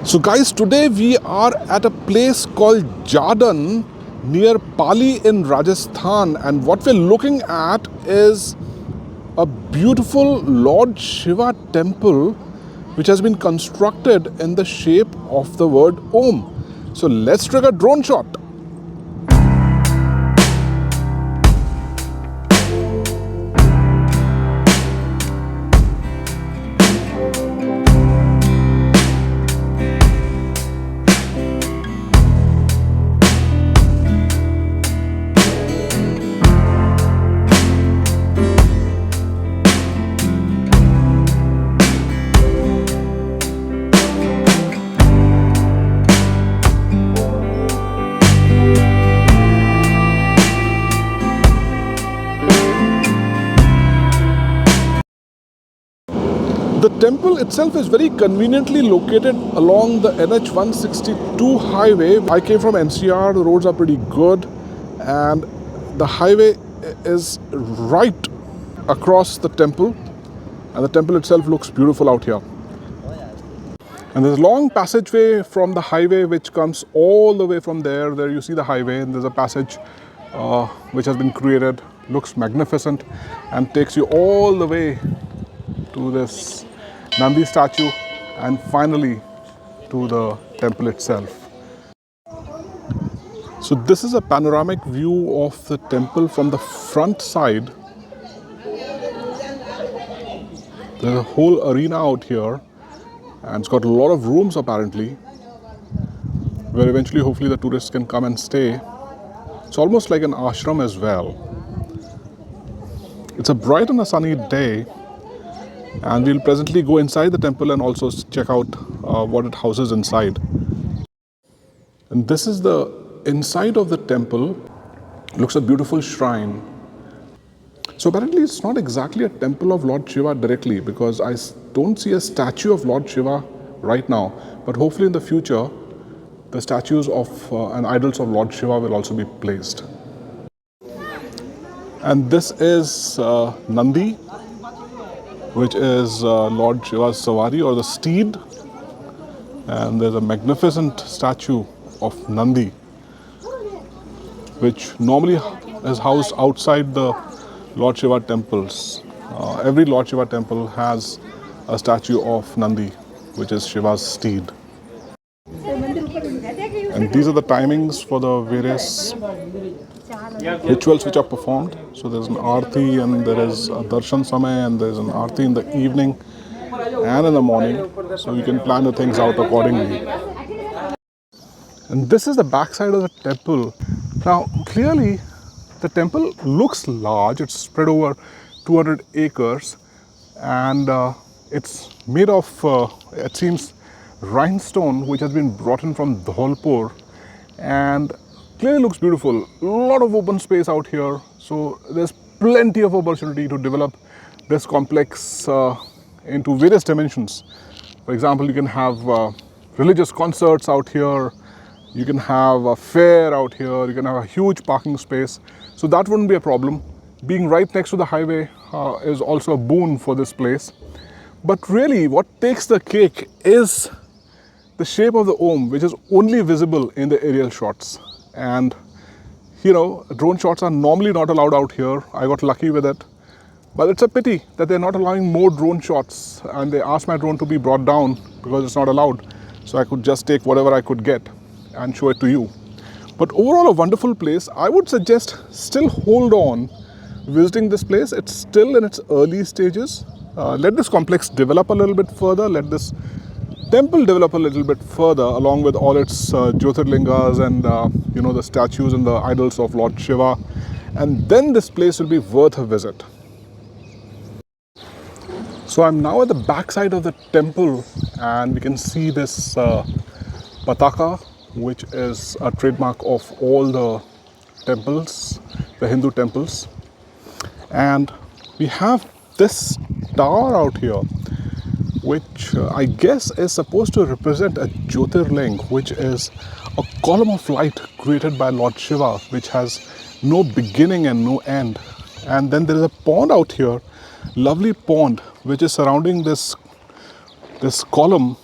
So guys, today we are at a place called Jardin near Pali in Rajasthan, and what we're looking at is a beautiful Lord Shiva temple which has been constructed in the shape of the word Om. So let's take a drone shot. The temple itself is very conveniently located along the NH 162 highway. I came from NCR, the roads are pretty good, and the highway is right across the temple, and the temple itself looks beautiful out here. And there's a long passageway from the highway which comes all the way from there. There you see the highway, and there's a passage which has been created, looks magnificent, and takes you all the way to this Nandi statue and finally to the temple itself. So this is a panoramic view of the temple from the front side. There's a whole arena out here, and it's got a lot of rooms apparently, where eventually hopefully the tourists can come and stay. It's almost like an ashram as well. It's a bright and a sunny day, and we'll presently go inside the temple and also check out what it houses inside. And this is the inside of the temple. Looks a beautiful shrine. So apparently it's not exactly a temple of Lord Shiva directly, because I don't see a statue of Lord Shiva right now, but hopefully in the future the statues of and idols of Lord Shiva will also be placed. And this is Nandi, which is Lord Shiva's Savari, or the steed. And there's a magnificent statue of Nandi, which normally is housed outside the Lord Shiva temples. Every Lord Shiva temple has a statue of Nandi, which is Shiva's steed. And these are the timings for the various rituals which are performed. So there's an arti, and there is a darshan samay, and there's an arti in the evening and in the morning. So you can plan the things out accordingly. And this is the backside of the temple. Now clearly the temple looks large. It's spread over 200 acres, and it's made of it seems rhinestone which has been brought in from Dholpur, and clearly looks beautiful. A lot of open space out here, so there's plenty of opportunity to develop this complex into various dimensions. For example, you can have religious concerts out here, you can have a fair out here, you can have a huge parking space, so that wouldn't be a problem. Being right next to the highway is also a boon for this place. But really what takes the cake is the shape of the Om, which is only visible in the aerial shots. And you know, drone shots are normally not allowed out here. I got lucky with it, but it's a pity that they're not allowing more drone shots, and they asked my drone to be brought down because it's not allowed, so I could just take whatever I could get and show it to you. But overall a wonderful place. I would suggest still hold on visiting this place. It's still in its early stages. Let this complex develop a little bit further, let this temple develop a little bit further, along with all its Jyotirlingas and you know, the statues and the idols of Lord Shiva, and then this place will be worth a visit. So I'm now at the backside of the temple, and we can see this pataka, which is a trademark of all the temples, the Hindu temples. And we have this tower out here, which I guess is supposed to represent a Jyotirling, which is a column of light created by Lord Shiva, which has no beginning and no end. And then there is a pond out here, lovely pond, which is surrounding this column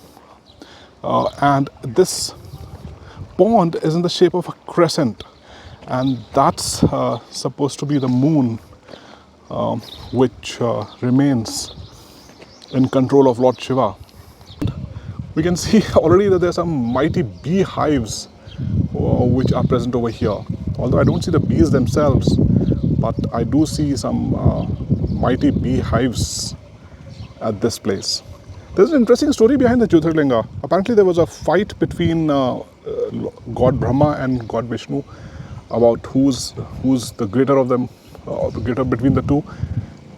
And this pond is in the shape of a crescent, and that's supposed to be the moon, which remains in control of Lord Shiva. We can see already that there are some mighty beehives which are present over here. Although I don't see the bees themselves, but I do see some mighty beehives at this place. There's an interesting story behind the Jyotirlinga. Apparently there was a fight between God Brahma and God Vishnu about who's the greater of them, the greater between the two.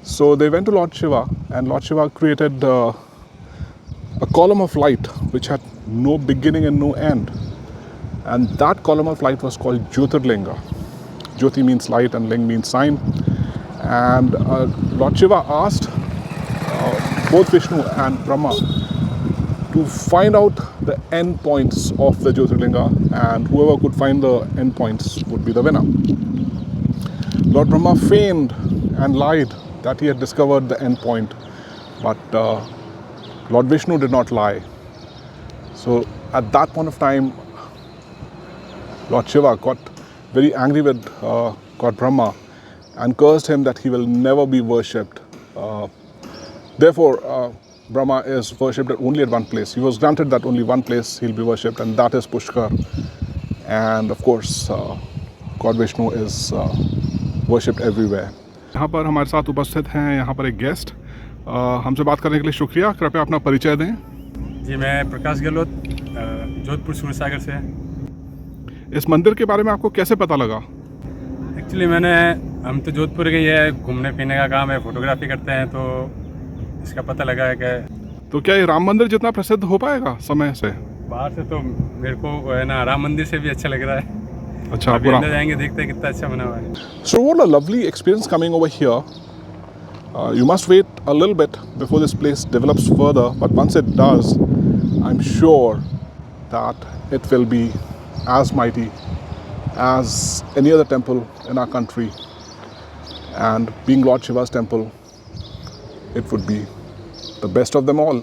So they went to Lord Shiva, and Lord Shiva created a column of light which had no beginning and no end. And that column of light was called Jyotirlinga. Jyoti means light and Ling means sign. And Lord Shiva asked both Vishnu and Brahma to find out the end points of the Jyotirlinga, and whoever could find the end points would be the winner. Lord Brahma feigned and lied that he had discovered the end point, but Lord Vishnu did not lie. So at that point of time, Lord Shiva got very angry with God Brahma and cursed him that he will never be worshipped. Therefore, Brahma is worshipped only at one place. He was granted that only one place he'll be worshipped, and that is Pushkar. And of course, God Vishnu is worshipped everywhere. यहाँ पर हमारे साथ उपस्थित हैं यहाँ पर एक guest. हमसे बात करने के लिए शुक्रिया। कृपया अपना परिचय दें। जी, मैं प्रकाश गहलोत, जोधपुर सूरसागर से। इस मंदिर के बारे में आपको कैसे पता लगा? एक्चुअली हम तो जोधपुर के ही है, घूमने फिरने का काम है, फोटोग्राफी करते हैं, तो इसका पता लगा है कि तो क्या ये राम मंदिर जितना प्रसिद्ध हो पाएगा समय से? बाहर से तो मेरे को है ना राम मंदिर से भी अच्छा लग रहा है। अच्छा, अभी अंदर जाएंगे, देखते हैं कितना अच्छा बना हुआ है। So what a lovely experience coming over here. You must wait a little bit before this place develops further, but once it does, I'm sure that it will be as mighty as any other temple in our country. And being Lord Shiva's temple, it would be the best of them all.